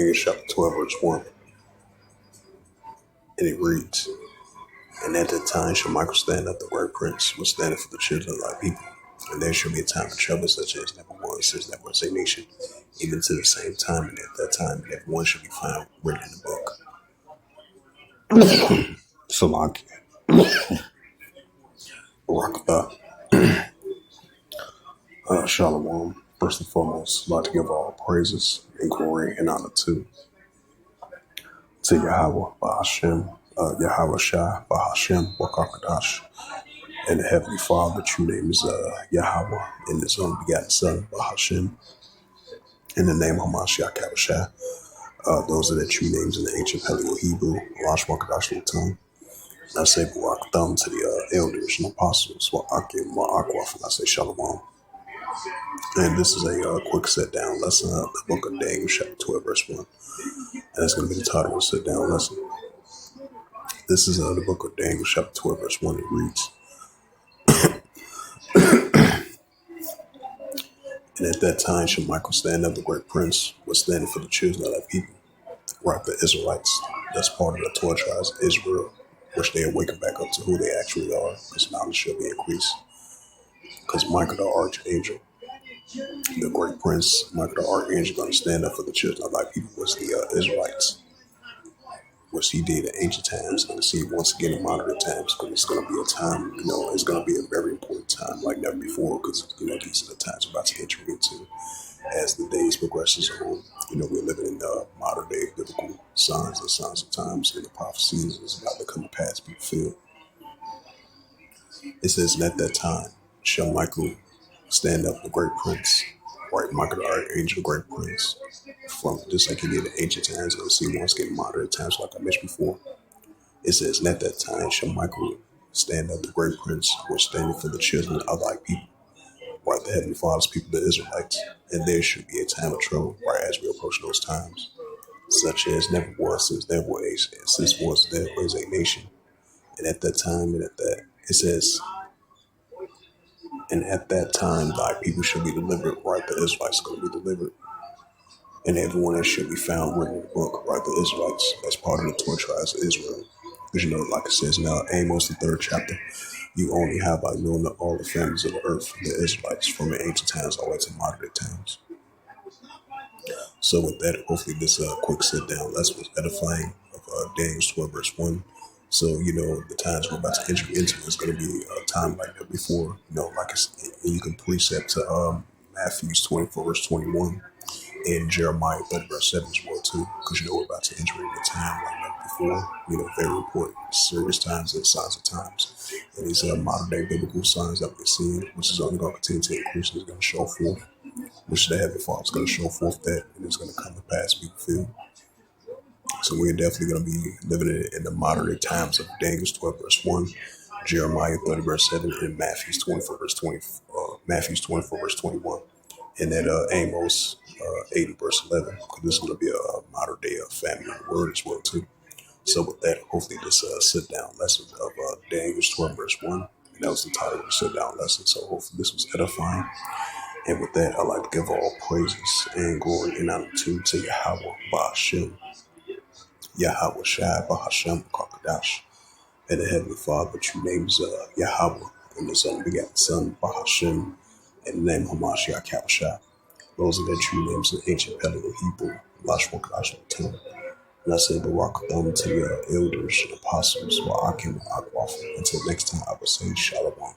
Daniel chapter 12, verse 1. And it reads, And at that time shall Michael stand up, the word prince, was standing for the children of thy people. And there shall be a time of trouble such as never was since there was a nation, even to the same time, and at that time every one shall be found written in the book. Salaki. Barakatah. Shalom. First and foremost, I'd like to give all praises and glory and honor to Yahweh, Bahashem, Yahweh Shai, Bahashem, Wakakadash, and the Heavenly Father. True name is Yahweh, and His only begotten Son, Bahashem, in the name of Hamashiach Kabashai. Those are the true names in the ancient Paleo Hebrew, Rosh Wakadash tongue. I say Barak Thumb to the elders and apostles, Wa'akim, Wa'akwaf, and I say Shalom. And this is a quick sit-down lesson of the book of Daniel, chapter 12, verse 1. And it's going to be the title of the sit-down lesson. This is the book of Daniel, chapter 12, verse 1. It reads, And at that time shall Michael stand up, the great prince, was standing for the children of thy people, right, the Israelites. That's part of the 12 tribes of Israel, which they awaken back up to who they actually are, because knowledge shall be increased. Because Michael the archangel, the great prince, Michael the archangel, going to stand up for the children of thy people, was the Israelites, which he did in ancient times. And see once again in modern times, because it's going to be a time, it's going to be a very important time like never before, because these are the times we're about to enter into as the days progresses on. We're living in the modern day biblical signs and signs of times, and the prophecies is about to come to pass, be fulfilled. It says, and at that time shall Michael stand up, the great prince, right? Michael the archangel, the great prince, from just like he did in ancient times, and see once again in modern times, like I mentioned before. It says, and at that time shall Michael stand up, the great prince, was standing for the children of thy people, right? The Heavenly Father's people, the Israelites. And there should be a time of trouble, right, as we approach those times, such as never was since there was there was a nation. And at that time, and at that, it says, and at that time thy people shall be delivered, right? The Israelites are going to be delivered. And everyone that should be found written in the book, right? The Israelites, as part of the 12 tribes of Israel. Because like it says now, Amos, the 3rd chapter, you only have by knowing all the families of the earth, the Israelites, from the ancient times all the way to modern day times. So with that, hopefully this quick sit down lesson was edifying of Daniel 12, verse 1. So, the times we're about to enter into is going to be a time like that before, like you can precept to Matthew 24, verse 21. And Jeremiah 30, verse 7 as well, too, because we're about to enter into a time like never before, very important, serious times and signs of times. And these modern day biblical signs that we're seeing, which is only going to continue to increase, and is going to show forth, which the Heavenly Father is going to show forth that, and it's going to come to pass, be fulfilled. So we're definitely going to be living in the modern day times of Daniel 12, verse 1, Jeremiah 30, verse 7, and Matthew 24, verse 21. And then Amos 80, verse 11, because this is going to be a modern day family of the word as well, too. So with that, hopefully this sit-down lesson of Daniel 12, verse 1, and that was the title of the sit-down lesson. So hopefully this was edifying. And with that, I'd like to give all praises and glory and honor to Yahweh, Bahashem, Yahweh Shai, Bahashem, Kakadash, and the Heavenly Father. True name is Yahweh, and His only begotten Son, Bahashem, and the name Hamashiach Kabashai. Those are the true names in ancient Paleo Hebrew, Rosh Wakadash tongue. And I say Barak Thumb to the elders and apostles, Wa'akim, Wa'akwaf. Until next time, I will say Shalom.